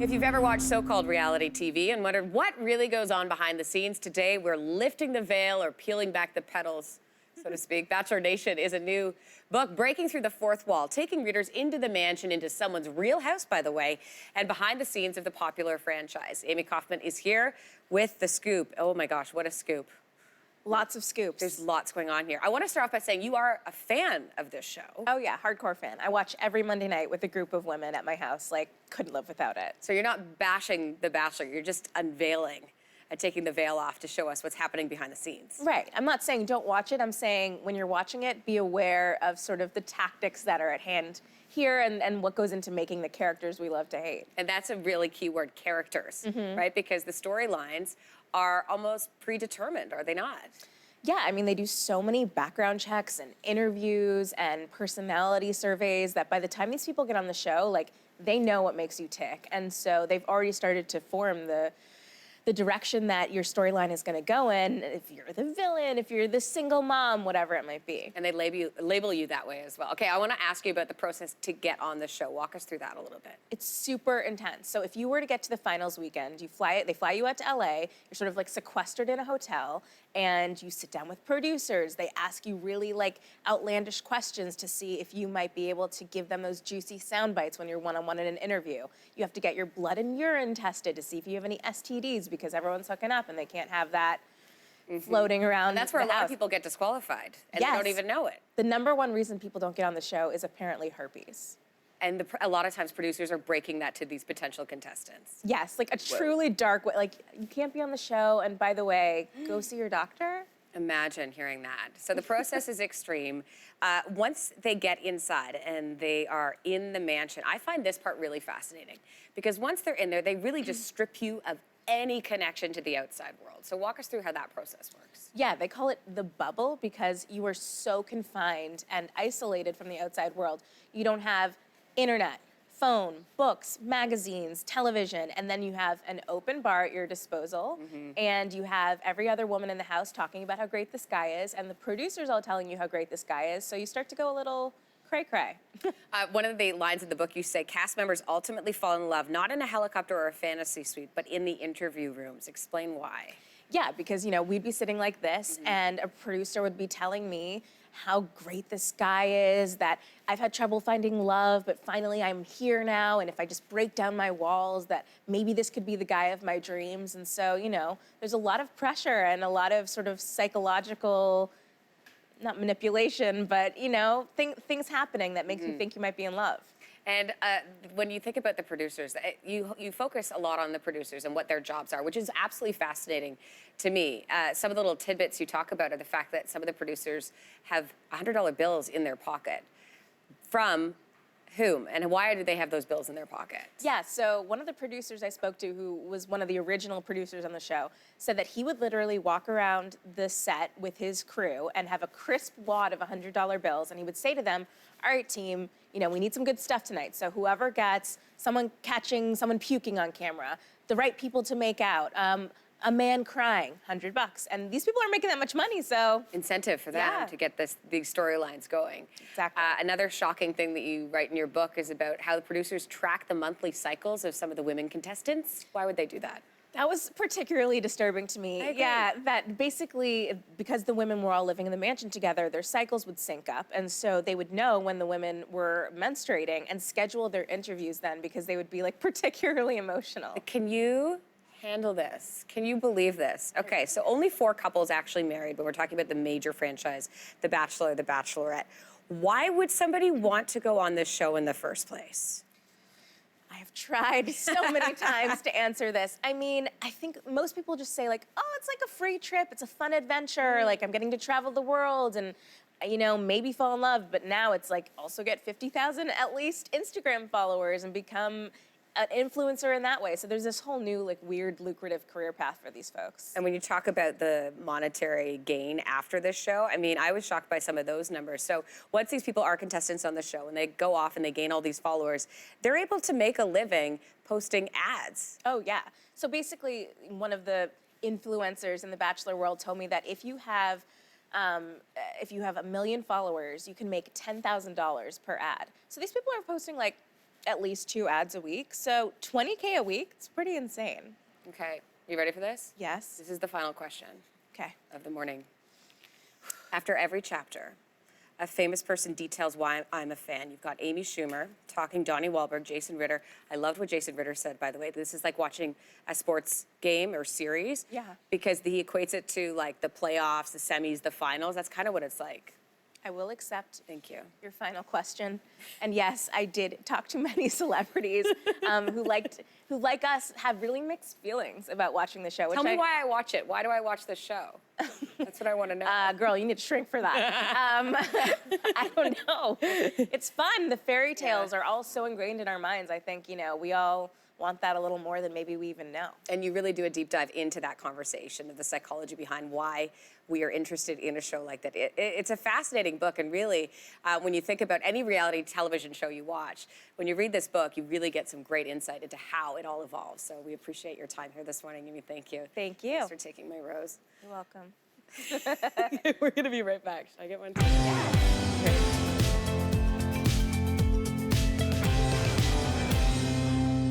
If you've ever watched so-called reality TV and wondered what really goes on behind the scenes, today we're lifting the veil or peeling back the petals, so to speak. Bachelor Nation is a new book breaking through the fourth wall, taking readers into the mansion, into someone's real house, by the way, and behind the scenes of the popular franchise. Amy Kaufman is here with the scoop. Oh my gosh, what a scoop. Lots of scoops. There's lots going on here. I want to start off by saying you are a fan of this show. Oh yeah, hardcore fan. I watch every Monday night with a group of women at my house. Like, couldn't live without it. So you're not bashing The Bachelor, you're just unveiling and taking the veil off to show us what's happening behind the scenes. Right. I'm not saying don't watch it. I'm saying when you're watching it, be aware of sort of the tactics that are at hand here and what goes into making the characters we love to hate. And that's a really key word, characters, right? Because the storylines are almost predetermined, are they not? Yeah, I mean, they do so many background checks and interviews and personality surveys that by the time these people get on the show, like, they know what makes you tick. And so they've already started to form the direction that your storyline is going to go in, if you're the villain, if you're the single mom, whatever it might be. And they label you that way as well. Okay, I want to ask you about the process to get on the show. Walk us through that a little bit. It's super intense. So if you were to get to the finals weekend, they fly you out to LA, you're sort of like sequestered in a hotel, and you sit down with producers. They ask you really like outlandish questions to see if you might be able to give them those juicy sound bites when you're one-on-one in an interview. You have to get your blood and urine tested to see if you have any STDs because everyone's hooking up and they can't have that floating around. And that's where a lot of people get disqualified and Yes. they don't even know it. The number one reason people don't get on the show is apparently herpes. And a lot of times producers are breaking that to these potential contestants. Yes, like a truly dark way. Like, you can't be on the show, and by the way, go see your doctor. Imagine hearing that. So the process is extreme. Once they get inside and they are in the mansion, I find this part really fascinating because once they're in there, they really just strip you of any connection to the outside world. So walk us through how that process works. Yeah, they call it the bubble because you are so confined and isolated from the outside world. You don't have internet, phone, books, magazines, television, and then you have an open bar at your disposal, and you have every other woman in the house talking about how great this guy is, and the producers all telling you how great this guy is, so you start to go a little cray-cray. One of the lines in the book, you say, cast members ultimately fall in love, not in a helicopter or a fantasy suite, but in the interview rooms. Explain why. Yeah, because, you know, we'd be sitting like this, and a producer would be telling me how great this guy is, that I've had trouble finding love, but finally I'm here now, and if I just break down my walls, that maybe this could be the guy of my dreams. And so, you know, there's a lot of pressure and a lot of sort of psychological, not manipulation, but, you know, things happening that make you think you might be in love. And when you think about the producers, you focus a lot on the producers and what their jobs are, which is absolutely fascinating to me. Some of the little tidbits you talk about are the fact that some of the producers have $100 bills in their pocket. From whom? And why do they have those bills in their pocket? Yeah, so one of the producers I spoke to, who was one of the original producers on the show, said that he would literally walk around the set with his crew and have a crisp wad of $100 bills, and he would say to them, all right, team, you know, we need some good stuff tonight. So whoever gets someone catching someone puking on camera, the right people to make out, a man crying, $100. And these people aren't making that much money, so. Incentive for them to get these storylines going. Exactly. Another shocking thing that you write in your book is about how the producers track the monthly cycles of some of the women contestants. Why would they do that? That was particularly disturbing to me. Yeah, that basically, because the women were all living in the mansion together, their cycles would sync up. And so they would know when the women were menstruating and schedule their interviews then because they would be like particularly emotional. Can you handle this? Can you believe this? Okay, so only 4 couples actually married, but we're talking about the major franchise, The Bachelor, The Bachelorette. Why would somebody want to go on this show in the first place? I have tried so many times to answer this. I mean, I think most people just say like, oh, it's like a free trip. It's a fun adventure. Like, I'm getting to travel the world and, you know, maybe fall in love. But now it's like also get 50,000 at least Instagram followers and become an influencer in that way. So there's this whole new, like, weird, lucrative career path for these folks. And when you talk about the monetary gain after this show, I mean, I was shocked by some of those numbers. So once these people are contestants on the show and they go off and they gain all these followers, they're able to make a living posting ads. Oh, yeah. So basically, one of the influencers in the Bachelor world told me that if you have 1 million followers, you can make $10,000 per ad. So these people are posting like at least 2 ads a week. So 20K a week, it's pretty insane. Okay, you ready for this? Yes. This is the final question Okay. of the morning. After every chapter, a famous person details why I'm a fan. You've got Amy Schumer talking Donnie Wahlberg, Jason Ritter. I loved what Jason Ritter said, by the way. This is like watching a sports game or series. Yeah. Because he equates it to like the playoffs, the semis, the finals. That's kind of what it's like. I will accept Thank you. your final question. And yes, I did talk to many celebrities who like us, have really mixed feelings about watching the show. Tell me why I watch it. Why do I watch this show? That's what I want to know. Girl, you need to shrink for that. I don't know. It's fun. The fairy tales are all so ingrained in our minds. I think, we all want that a little more than maybe we even know. And you really do a deep dive into that conversation of the psychology behind why we are interested in a show like that. It's a fascinating book, and really, when you think about any reality television show you watch, when you read this book, you really get some great insight into how it all evolves. So we appreciate your time here this morning, Amy. Thank you. Thank you. Thanks for taking my rose. You're welcome. We're going to be right back. Should I get one? Yeah.